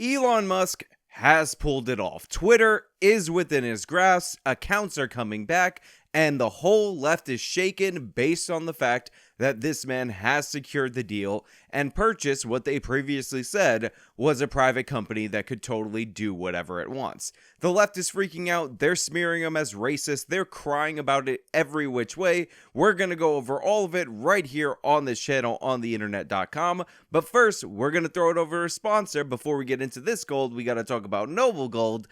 Elon Musk has pulled it off. Twitter is within his grasp, accounts are coming back, and the whole left is shaken based on the fact that this man has secured the deal and purchased what they previously said was a private company that could totally do whatever it wants. The left is freaking out, they're smearing him as racist, they're crying about it every which way. We're gonna go over all of it right here on this channel on theinternet.com, but first, we're gonna throw it over to a sponsor. Before we get into this gold, we gotta talk about Noble Gold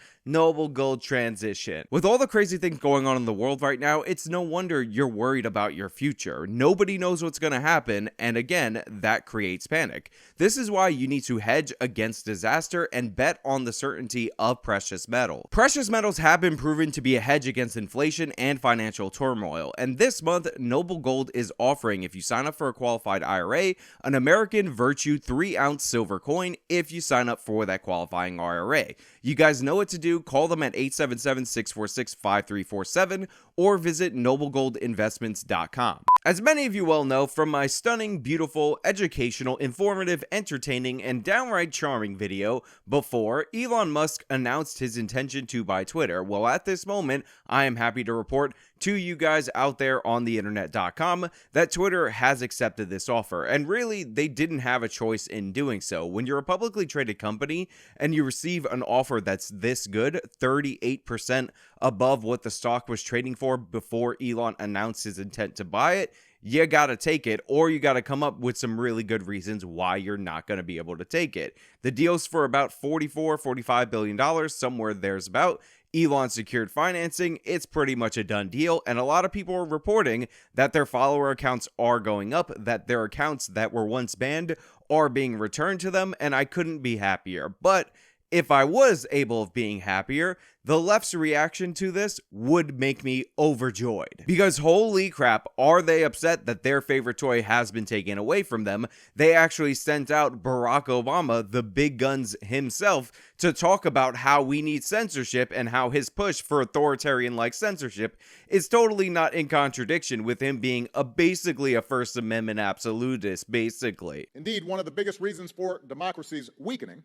Transition. With all the crazy things going on in the world right now, it's no wonder you're worried about your future. Nobody knows what's going to happen, and again, that creates panic. This is why you need to hedge against disaster and bet on the certainty of precious metal. Precious metals have been proven to be a hedge against inflation and financial turmoil, and this month, Noble Gold is offering, if you sign up for a qualified IRA, an American Virtue 3-ounce silver coin if you sign up for that qualifying IRA. You guys know what to do. Call them at 877-646-5347 or visit noblegoldinvestments.com. As many of you well know from my stunning, beautiful, educational, informative, entertaining, and downright charming video before, Elon Musk announced his intention to buy Twitter. Well, at this moment, I am happy to report to you guys out there on theinternet.com that Twitter has accepted this offer, and really they didn't have a choice in doing so. When you're a publicly traded company and you receive an offer that's this good, 38% above what the stock was trading for before Elon announced his intent to buy it, you gotta take it, or you gotta come up with some really good reasons why you're not gonna be able to take it. The deal's for about $45 billion, somewhere there's about. Elon secured financing, it's pretty much a done deal, and a lot of people are reporting that their follower accounts are going up, that their accounts that were once banned are being returned to them, and I couldn't be happier. But if I was able of being happier, the left's reaction to this would make me overjoyed. Because holy crap, are they upset that their favorite toy has been taken away from them. They actually sent out Barack Obama, the big guns himself, to talk about how we need censorship and how his push for authoritarian-like censorship is totally not in contradiction with him being basically a First Amendment absolutist, basically. Indeed, one of the biggest reasons for democracy's weakening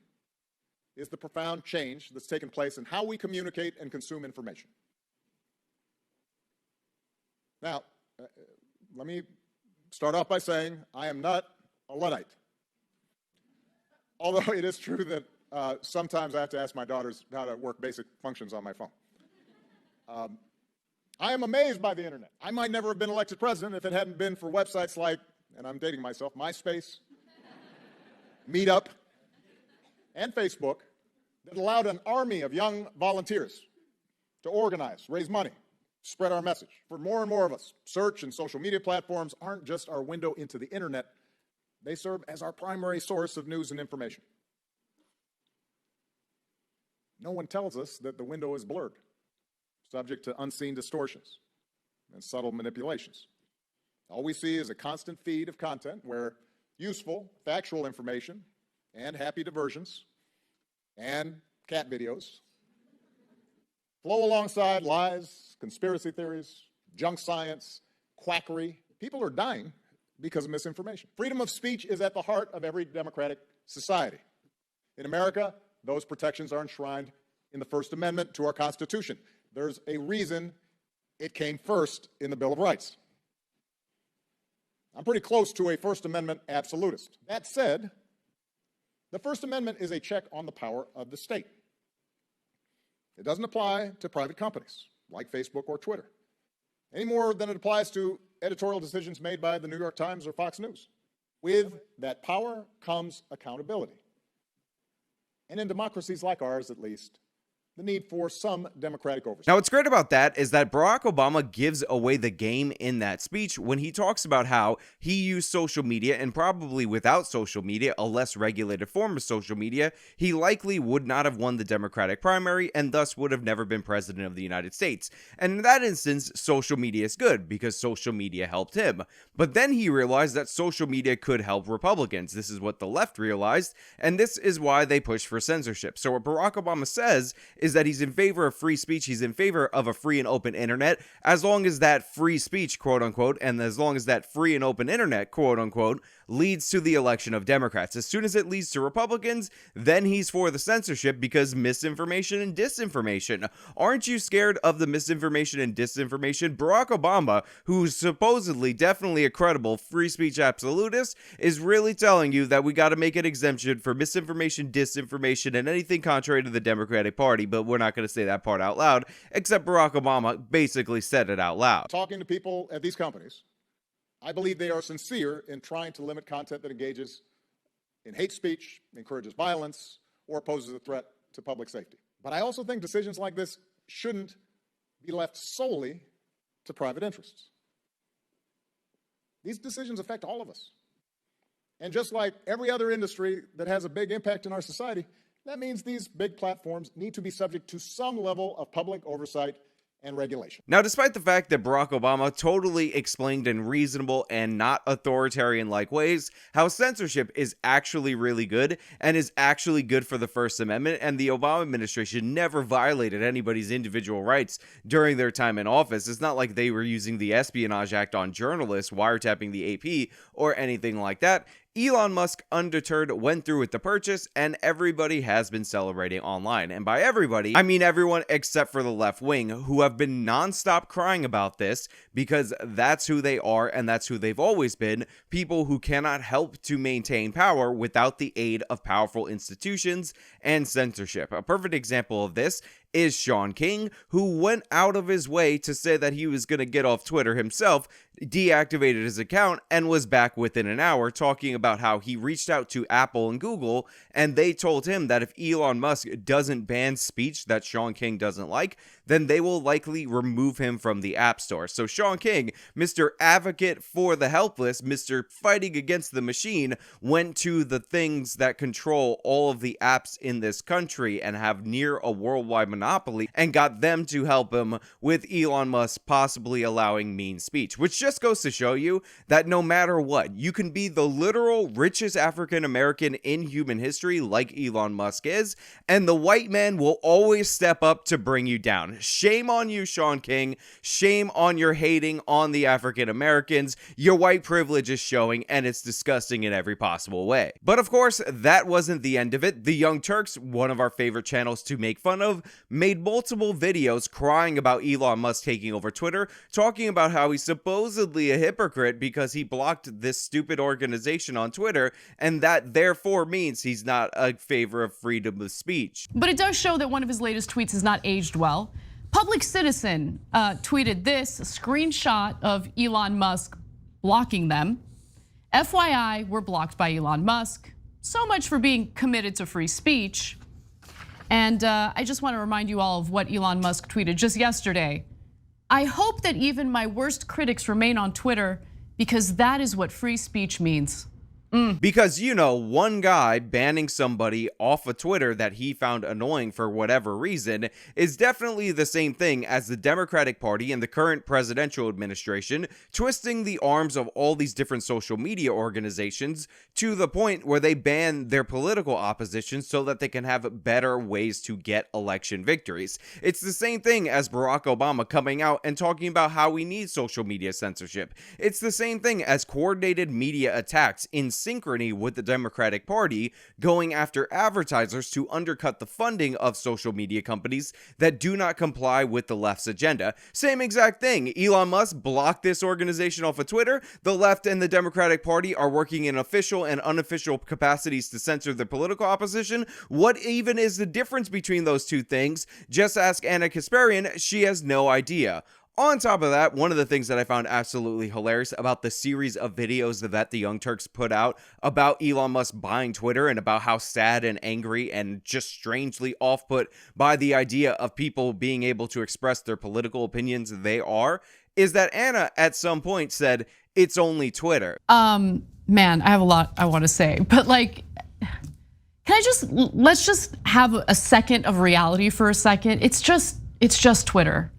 is the profound change that's taken place in how we communicate and consume information. Now, let me start off by saying I am not a Luddite. Although it is true that sometimes I have to ask my daughters how to work basic functions on my phone. I am amazed by the internet. I might never have been elected president if it hadn't been for websites like, and I'm dating myself, MySpace, Meetup, and Facebook that allowed an army of young volunteers to organize, raise money, spread our message. For more and more of us, search and social media platforms aren't just our window into the internet, they serve as our primary source of news and information. No one tells us that the window is blurred, subject to unseen distortions and subtle manipulations. All we see is a constant feed of content where useful, factual information and happy diversions and cat videos flow alongside lies, conspiracy theories, junk science, quackery. People are dying because of misinformation. Freedom of speech is at the heart of every democratic society. In America, those protections are enshrined in the First Amendment to our Constitution. There's a reason it came first in the Bill of Rights. I'm pretty close to a First Amendment absolutist. That said, the First Amendment is a check on the power of the state. It doesn't apply to private companies like Facebook or Twitter, any more than it applies to editorial decisions made by the New York Times or Fox News. With that power comes accountability. And in democracies like ours, at least, the need for some democratic oversight. Now, what's great about that is that Barack Obama gives away the game in that speech when he talks about how he used social media, and probably without social media, a less regulated form of social media, he likely would not have won the Democratic primary and thus would have never been president of the United States. And in that instance, social media is good because social media helped him. But then he realized that social media could help Republicans. This is what the left realized, and this is why they push for censorship. So what Barack Obama says is that he's in favor of free speech. He's in favor of a free and open internet, as long as that free speech, quote unquote, and as long as that free and open internet, quote unquote, leads to the election of Democrats. As soon as it leads to Republicans, then he's for the censorship, because misinformation and disinformation. Aren't you scared of the misinformation and disinformation? Barack Obama, who's supposedly definitely a credible free speech absolutist, is really telling you that we got to make an exemption for misinformation, disinformation, and anything contrary to the Democratic Party, but we're not going to say that part out loud, except Barack Obama basically said it out loud. Talking to people at these companies, I believe they are sincere in trying to limit content that engages in hate speech, encourages violence, or poses a threat to public safety. But I also think decisions like this shouldn't be left solely to private interests. These decisions affect all of us. And just like every other industry that has a big impact in our society, that means these big platforms need to be subject to some level of public oversight and regulation. Now, despite the fact that Barack Obama totally explained in reasonable and not authoritarian-like ways how censorship is actually really good and is actually good for the First Amendment, and the Obama administration never violated anybody's individual rights during their time in office. It's not like they were using the Espionage Act on journalists, wiretapping the AP, or anything like that. Elon Musk, undeterred, went through with the purchase, and everybody has been celebrating online. And by everybody, I mean everyone except for the left wing, who have been nonstop crying about this, because that's who they are and that's who they've always been, people who cannot help to maintain power without the aid of powerful institutions and censorship. A perfect example of this is Sean King, who went out of his way to say that he was going to get off Twitter himself, deactivated his account, and was back within an hour, talking about how he reached out to Apple and Google, and they told him that if Elon Musk doesn't ban speech that Sean King doesn't like, then they will likely remove him from the App Store. So Sean King, Mr. Advocate for the helpless, Mr. Fighting Against the Machine, went to the things that control all of the apps in this country and have near a worldwide monopoly, and got them to help him with Elon Musk possibly allowing mean speech, which just goes to show you that no matter what, you can be the literal richest African American in human history like Elon Musk is, and the white man will always step up to bring you down. Shame on you, Sean King. Shame on your hating on the African Americans. Your white privilege is showing, and it's disgusting in every possible way. But of course, that wasn't the end of it. The Young Turks, one of our favorite channels to make fun of, made multiple videos crying about Elon Musk taking over Twitter, talking about how he's supposedly a hypocrite because he blocked this stupid organization on Twitter, and that therefore means he's not a favor of freedom of speech. But it does show that one of his latest tweets has not aged well. Public Citizen tweeted this, a screenshot of Elon Musk blocking them. FYI, we're blocked by Elon Musk. So much for being committed to free speech. And I just want to remind you all of what Elon Musk tweeted just yesterday. I hope that even my worst critics remain on Twitter, because that is what free speech means. Because, you know, one guy banning somebody off of Twitter that he found annoying for whatever reason is definitely the same thing as the Democratic Party and the current presidential administration twisting the arms of all these different social media organizations to the point where they ban their political opposition so that they can have better ways to get election victories. It's the same thing as Barack Obama coming out and talking about how we need social media censorship. It's the same thing as coordinated media attacks in synchrony with the Democratic Party going after advertisers to undercut the funding of social media companies that do not comply with the left's agenda. Same exact thing. Elon Musk blocked this organization off of Twitter. The left and the Democratic Party are working in official and unofficial capacities to censor the political opposition. What even is the difference between those two things? Just ask Anna Kasparian. She has no idea. On top of that, one of the things that I found absolutely hilarious about the series of videos that the Young Turks put out about Elon Musk buying Twitter and about how sad and angry and just strangely off-put by the idea of people being able to express their political opinions they are, is that Anna at some point said, "It's only Twitter." Man, I have a lot I want to say, but like, let's just have a second of reality for a second. It's just Twitter.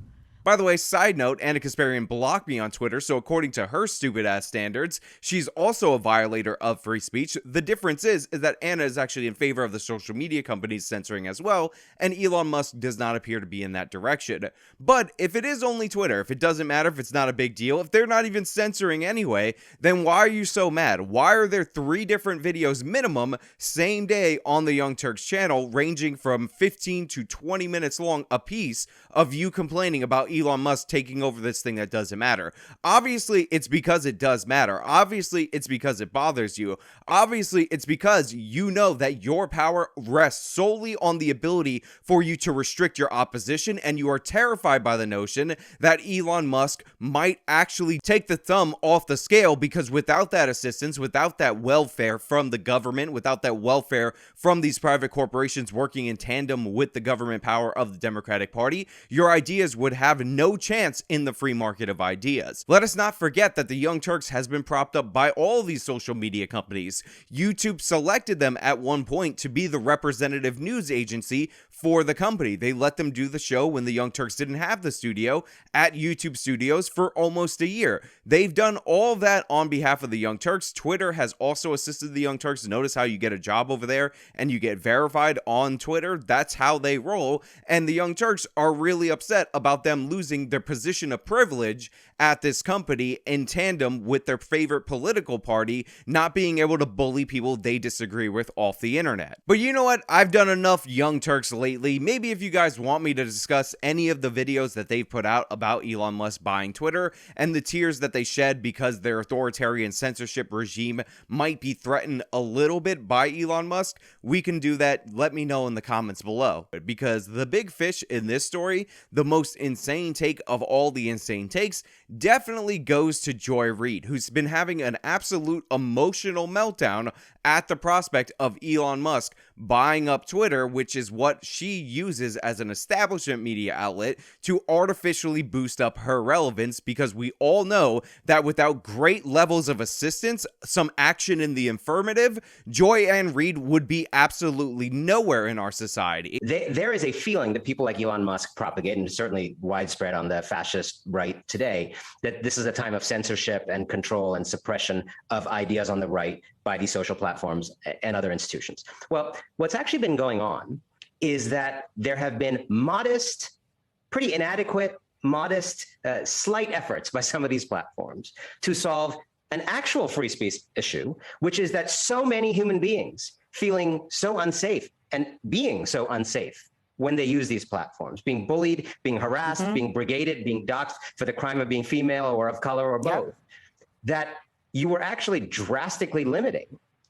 By the way, side note, Anna Kasparian blocked me on Twitter, so according to her stupid ass standards, she's also a violator of free speech. The difference is that Anna is actually in favor of the social media companies censoring as well, and Elon Musk does not appear to be in that direction. But if it is only Twitter, if it doesn't matter, if it's not a big deal, if they're not even censoring anyway, then why are you so mad? Why are there 3 different videos minimum same day on the Young Turks channel, ranging from 15 to 20 minutes long a piece, of you complaining about Elon Musk taking over this thing that doesn't matter? Obviously, it's because it does matter. Obviously, it's because it bothers you. Obviously, it's because you know that your power rests solely on the ability for you to restrict your opposition, and you are terrified by the notion that Elon Musk might actually take the thumb off the scale, because without that assistance, without that welfare from the government, without that welfare from these private corporations working in tandem with the government power of the Democratic Party, your ideas would have no chance in the free market of ideas. Let us not forget that the Young Turks has been propped up by all these social media companies. YouTube selected them at one point to be the representative news agency for the company. They let them do the show when the Young Turks didn't have the studio at YouTube Studios for almost a year. They've done all that on behalf of the Young Turks. Twitter has also assisted the Young Turks. Notice how you get a job over there and you get verified on Twitter. That's how they roll. And the Young Turks are really upset about them losing their position of privilege at this company in tandem with their favorite political party not being able to bully people they disagree with off the internet. But you know what? I've done enough Young Turks lately. Maybe if you guys want me to discuss any of the videos that they've put out about Elon Musk buying Twitter and the tears that they shed because their authoritarian censorship regime might be threatened a little bit by Elon Musk, we can do that. Let me know in the comments below. Because the big fish in this story, the most insane take of all the insane takes, definitely goes to Joy Reid, who's been having an absolute emotional meltdown at the prospect of Elon Musk buying up Twitter, which is what she uses as an establishment media outlet to artificially boost up her relevance, because we all know that without great levels of assistance, some action in the affirmative, Joy and Reid would be absolutely nowhere in our society. There is a feeling that people like Elon Musk propagate, and certainly widespread on the fascist right today, that this is a time of censorship and control and suppression of ideas on the right by these social platforms and other institutions. Well, what's actually been going on is that there have been modest, pretty inadequate, modest, slight efforts by some of these platforms to solve an actual free speech issue, which is that so many human beings feeling so unsafe and being so unsafe when they use these platforms, being bullied, being harassed, being brigaded, being doxxed for the crime of being female or of color or both, that you were actually drastically limiting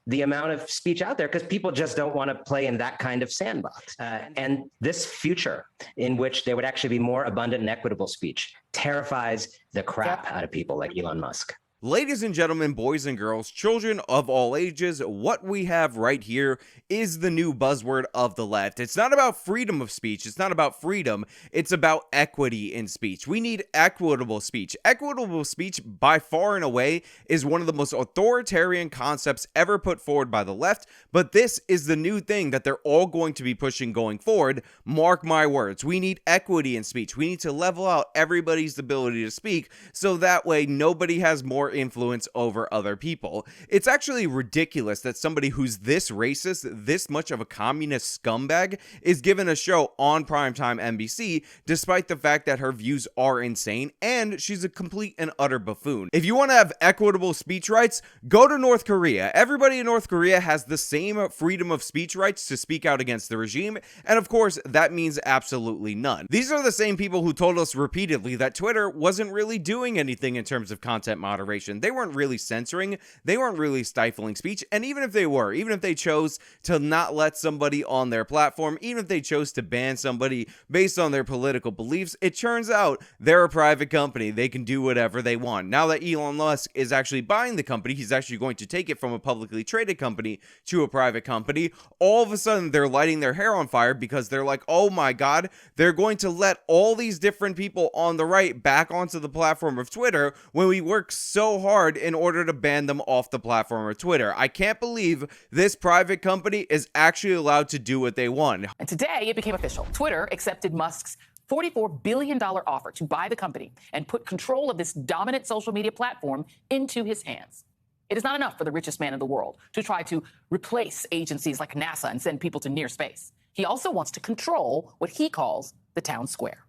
the amount of speech out there because people just don't want to play in that kind of sandbox. And this future in which there would actually be more abundant and equitable speech terrifies the crap out of people like Elon Musk. Ladies and gentlemen, boys and girls, children of all ages, what we have right here is the new buzzword of the left. It's not about freedom of speech. It's not about freedom. It's about equity in speech. We need equitable speech. Equitable speech, by far and away, is one of the most authoritarian concepts ever put forward by the left, but this is the new thing that they're all going to be pushing going forward. Mark my words. We need equity in speech. We need to level out everybody's ability to speak so that way nobody has more influence over other people. It's actually ridiculous that somebody who's this racist, this much of a communist scumbag, is given a show on primetime NBC, despite the fact that her views are insane and she's a complete and utter buffoon. If you want to have equitable speech rights, go to North Korea. Everybody in North Korea has the same freedom of speech rights to speak out against the regime, and of course, that means absolutely none. These are the same people who told us repeatedly that Twitter wasn't really doing anything in terms of content moderation. They weren't really censoring, they weren't really stifling speech, and even if they were, even if they chose to not let somebody on their platform, even if they chose to ban somebody based on their political beliefs, it turns out they're a private company. They can do whatever they want. Now that Elon Musk is actually buying the company, he's actually going to take it from a publicly traded company to a private company. All of a sudden, they're lighting their hair on fire because they're like, oh my God, they're going to let all these different people on the right back onto the platform of Twitter when we work so hard in order to ban them off the platform of Twitter. I can't believe this private company is actually allowed to do what they want. And today it became official. Twitter accepted Musk's $44 billion offer to buy the company and put control of this dominant social media platform into his hands. It is not enough for the richest man in the world to try to replace agencies like NASA and send people to near space. He also wants to control what he calls the town square.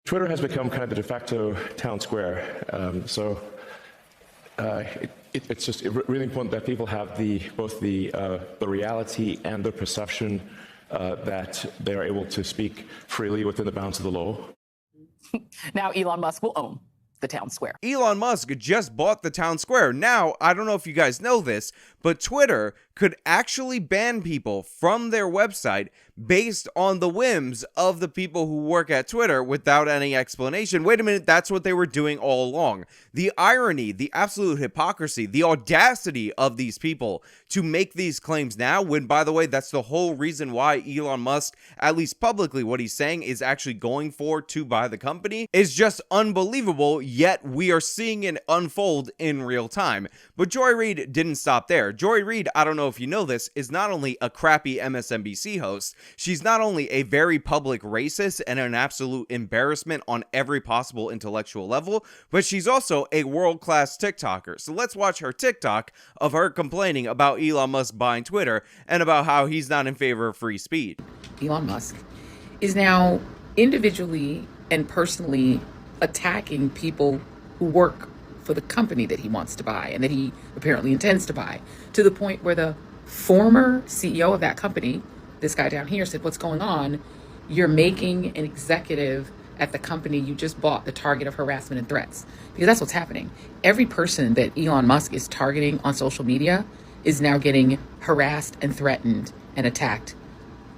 Twitter has become kind of the de facto town square. It's just really important that people have both the reality and the perception that they are able to speak freely within the bounds of the law. Now Elon Musk will own the town square. Elon Musk just bought the town square. Now, I don't know if you guys know this, but Twitter could actually ban people from their website based on the whims of the people who work at Twitter without any explanation. Wait a minute, that's what they were doing all along. The irony, the absolute hypocrisy, the audacity of these people to make these claims now, when, by the way, that's the whole reason why Elon Musk, at least publicly, what he's saying is actually going to buy the company, is just unbelievable, yet we are seeing it unfold in real time. But Joy Reid didn't stop there. Joy Reid, I don't know if you know this, is not only a crappy MSNBC host, she's not only a very public racist and an absolute embarrassment on every possible intellectual level, but she's also a world-class TikToker. So let's watch her TikTok of her complaining about Elon Musk buying Twitter and about how he's not in favor of free speech. Elon Musk is now individually and personally attacking people who work for the company that he wants to buy and that he apparently intends to buy, to the point where the former CEO of that company, this guy down here, said, "What's going on? You're making an executive at the company you just bought the target of harassment and threats." Because that's what's happening. Every person that Elon Musk is targeting on social media is now getting harassed and threatened and attacked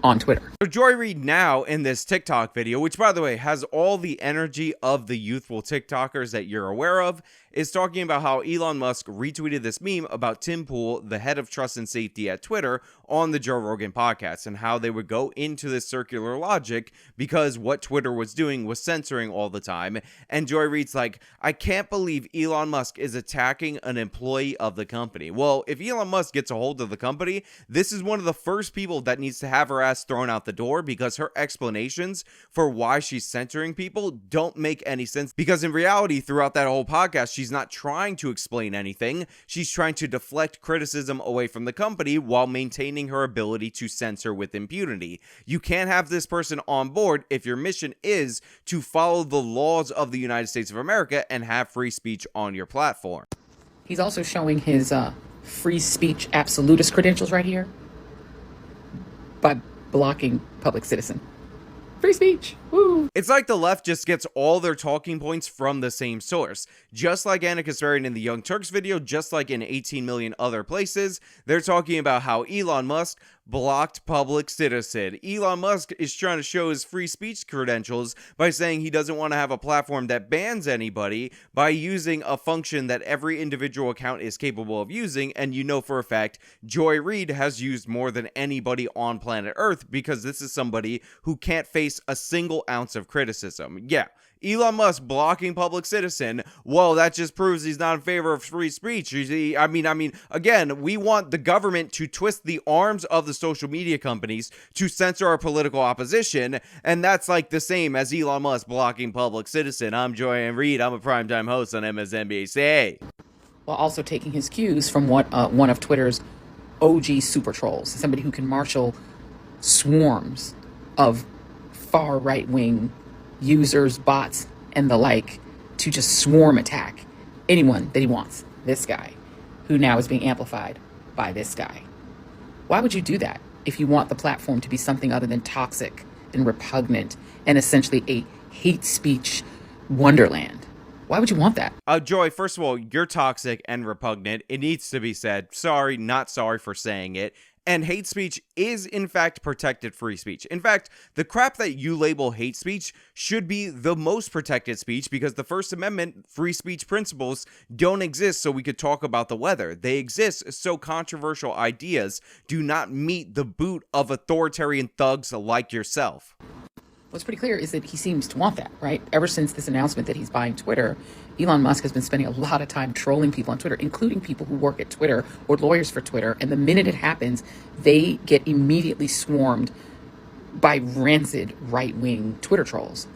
on Twitter. So Joy Reid now in this TikTok video, which by the way has all the energy of the youthful TikTokers that you're aware of, is talking about how Elon Musk retweeted this meme about Tim Pool, the head of trust and safety at Twitter, on the Joe Rogan podcast, and how they would go into this circular logic because what Twitter was doing was censoring all the time. And Joy Reid's like, I can't believe Elon Musk is attacking an employee of the company. Well, if Elon Musk gets a hold of the company, this is one of the first people that needs to have her ass thrown out the door, because her explanations for why she's censoring people don't make any sense. Because in reality, throughout that whole podcast, she's not trying to explain anything. She's trying to deflect criticism away from the company while maintaining her ability to censor with impunity. You can't have this person on board if your mission is to follow the laws of the United States of America and have free speech on your platform. He's also showing his free speech absolutist credentials right here by blocking Public Citizen. Free speech. Woo. It's like the left just gets all their talking points from the same source. Just like Anna Kasparian in the Young Turks video, just like in 18 million other places, they're talking about how Elon Musk blocked Public Citizen. Elon Musk is trying to show his free speech credentials by saying he doesn't want to have a platform that bans anybody by using a function that every individual account is capable of using. And you know for a fact, Joy Reid has used more than anybody on planet Earth, because this is somebody who can't face a single ounce of criticism. Yeah. Elon Musk blocking Public Citizen, well, that just proves he's not in favor of free speech. You see, I mean, again, we want the government to twist the arms of the social media companies to censor our political opposition, and that's like the same as Elon Musk blocking Public Citizen. I'm Joy Reid. I'm a primetime host on MSNBC. While also taking his cues from one of Twitter's OG super trolls, somebody who can marshal swarms of far right-wing users, bots, and the like to just swarm attack anyone that he wants. This guy, who now is being amplified by this guy. Why would you do that if you want the platform to be something other than toxic and repugnant and essentially a hate speech wonderland? Why would you want that? Joy, first of all, you're toxic and repugnant. It needs to be said. Sorry, not sorry for saying it. And hate speech is, in fact, protected free speech. In fact, the crap that you label hate speech should be the most protected speech, because the First Amendment free speech principles don't exist so we could talk about the weather. They exist so controversial ideas do not meet the boot of authoritarian thugs like yourself. What's pretty clear is that he seems to want that, right? Ever since this announcement that he's buying Twitter, Elon Musk has been spending a lot of time trolling people on Twitter, including people who work at Twitter or lawyers for Twitter. And the minute it happens, they get immediately swarmed by rancid right-wing Twitter trolls.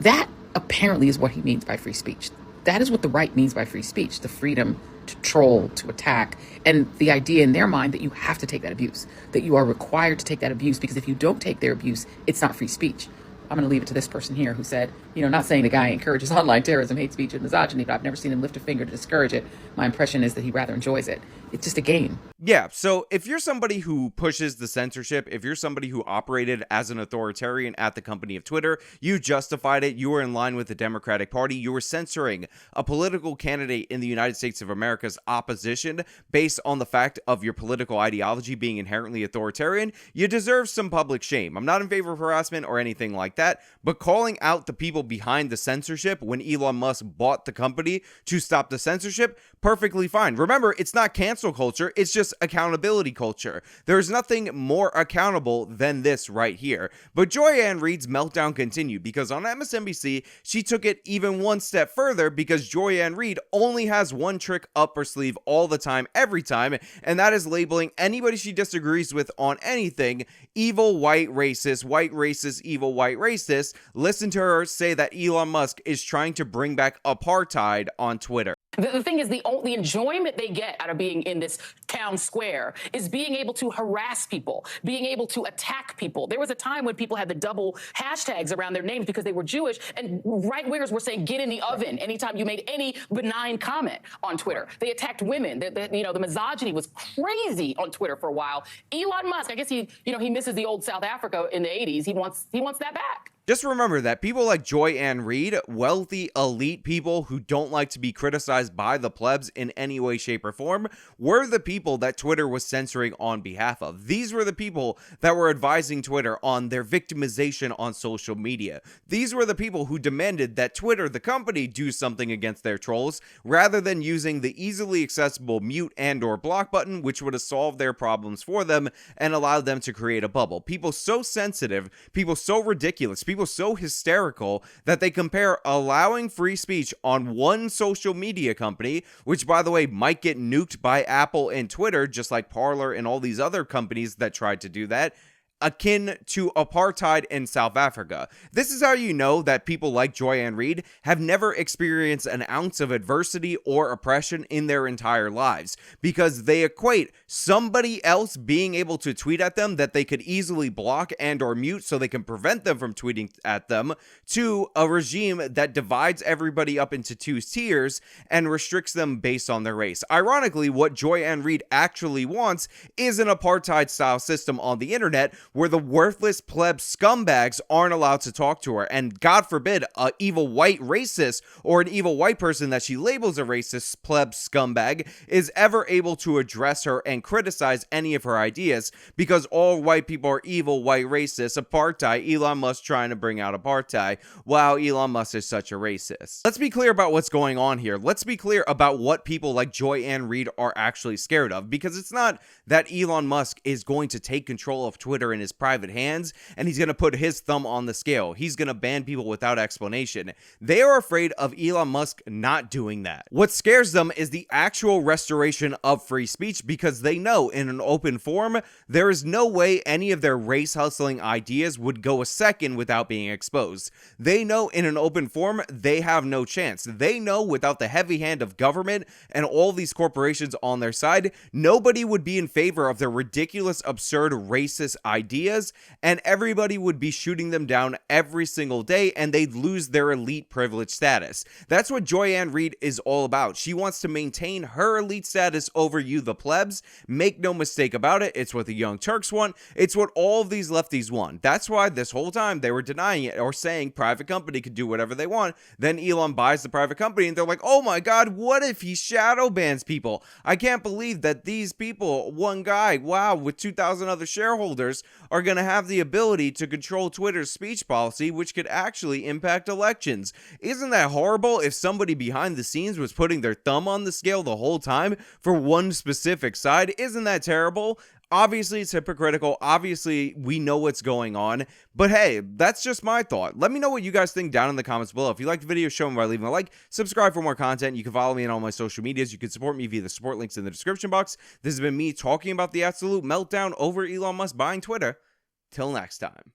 That apparently is what he means by free speech. That is what the right means by free speech, the freedom to troll, to attack, and the idea in their mind that you have to take that abuse, that you are required to take that abuse, because if you don't take their abuse, it's not free speech. I'm going to leave it to this person here who said, not saying the guy encourages online terrorism, hate speech, and misogyny, but I've never seen him lift a finger to discourage it. My impression is that he rather enjoys it. It's just a game. Yeah, so if you're somebody who pushes the censorship, if you're somebody who operated as an authoritarian at the company of Twitter, you justified it, you were in line with the Democratic Party, you were censoring a political candidate in the United States of America's opposition based on the fact of your political ideology being inherently authoritarian, you deserve some public shame. I'm not in favor of harassment or anything like that, but calling out the people behind the censorship when Elon Musk bought the company to stop the censorship, perfectly fine. Remember, it's not cancel culture, it's just accountability culture. There's nothing more accountable than this right here. But Joy-Ann Reid's meltdown continued because on MSNBC, she took it even one step further because Joy-Ann Reid only has one trick up her sleeve all the time, every time, and that is labeling anybody she disagrees with on anything evil, white, racist, evil, white, racist. Listen to her say that Elon Musk is trying to bring back apartheid on Twitter. The thing is, the enjoyment they get out of being in this town square is being able to harass people, being able to attack people. There was a time when people had the double hashtags around their names because they were Jewish, and right-wingers were saying, get in the oven anytime you made any benign comment on Twitter. They attacked women. The misogyny was crazy on Twitter for a while. Elon Musk, I guess he misses the old South Africa in the 80s. He wants that back. Just remember that people like Joy-Ann Reid, wealthy, elite people who don't like to be criticized by the plebs in any way, shape, or form, were the people that Twitter was censoring on behalf of. These were the people that were advising Twitter on their victimization on social media. These were the people who demanded that Twitter, the company, do something against their trolls, rather than using the easily accessible mute and or block button, which would have solved their problems for them and allowed them to create a bubble. People so sensitive, people so ridiculous, people so hysterical that they compare allowing free speech on one social media company, which by the way might get nuked by Apple and Twitter, just like Parler and all these other companies that tried to do that, akin to apartheid in South Africa. This is how you know that people like Joy-Ann Reid have never experienced an ounce of adversity or oppression in their entire lives, because they equate somebody else being able to tweet at them that they could easily block and or mute so they can prevent them from tweeting at them, to a regime that divides everybody up into two tiers and restricts them based on their race. Ironically, what Joy-Ann Reid actually wants is an apartheid-style system on the internet where the worthless pleb scumbags aren't allowed to talk to her, and God forbid a evil white racist or an evil white person that she labels a racist pleb scumbag is ever able to address her and criticize any of her ideas, because all white people are evil, white, racist, apartheid, Elon Musk trying to bring out apartheid. Wow, Elon Musk is such a racist. Let's be clear about what's going on here. Let's be clear about what people like Joy-Ann Reid are actually scared of, because it's not that Elon Musk is going to take control of Twitter in his private hands and he's going to put his thumb on the scale. He's going to ban people without explanation. They are afraid of Elon Musk not doing that. What scares them is the actual restoration of free speech, because they know in an open forum there is no way any of their race hustling ideas would go a second without being exposed. They know in an open forum they have no chance. They know without the heavy hand of government and all these corporations on their side, nobody would be in favor of their ridiculous, absurd, racist ideas, and everybody would be shooting them down every single day, and they'd lose their elite privilege status. That's what Joy-Ann Reid is all about. She wants to maintain her elite status over you, the plebs. Make no mistake about it, it's what the Young Turks want. It's what all of these lefties want. That's why this whole time they were denying it or saying private company could do whatever they want. Then Elon buys the private company and they're like, oh my god, what if he shadow bans people? I can't believe that these people, one guy, wow, with 2,000 other shareholders, are going to have the ability to control Twitter's speech policy, which could actually impact elections. Isn't that horrible if somebody behind the scenes was putting their thumb on the scale the whole time for one specific side? Isn't that terrible? Obviously, it's hypocritical. Obviously, we know what's going on. But hey, that's just my thought. Let me know what you guys think down in the comments below. If you liked the video, show me by leaving a like. Subscribe for more content. You can follow me on all my social medias. You can support me via the support links in the description box. This has been me talking about the absolute meltdown over Elon Musk buying Twitter. Till next time.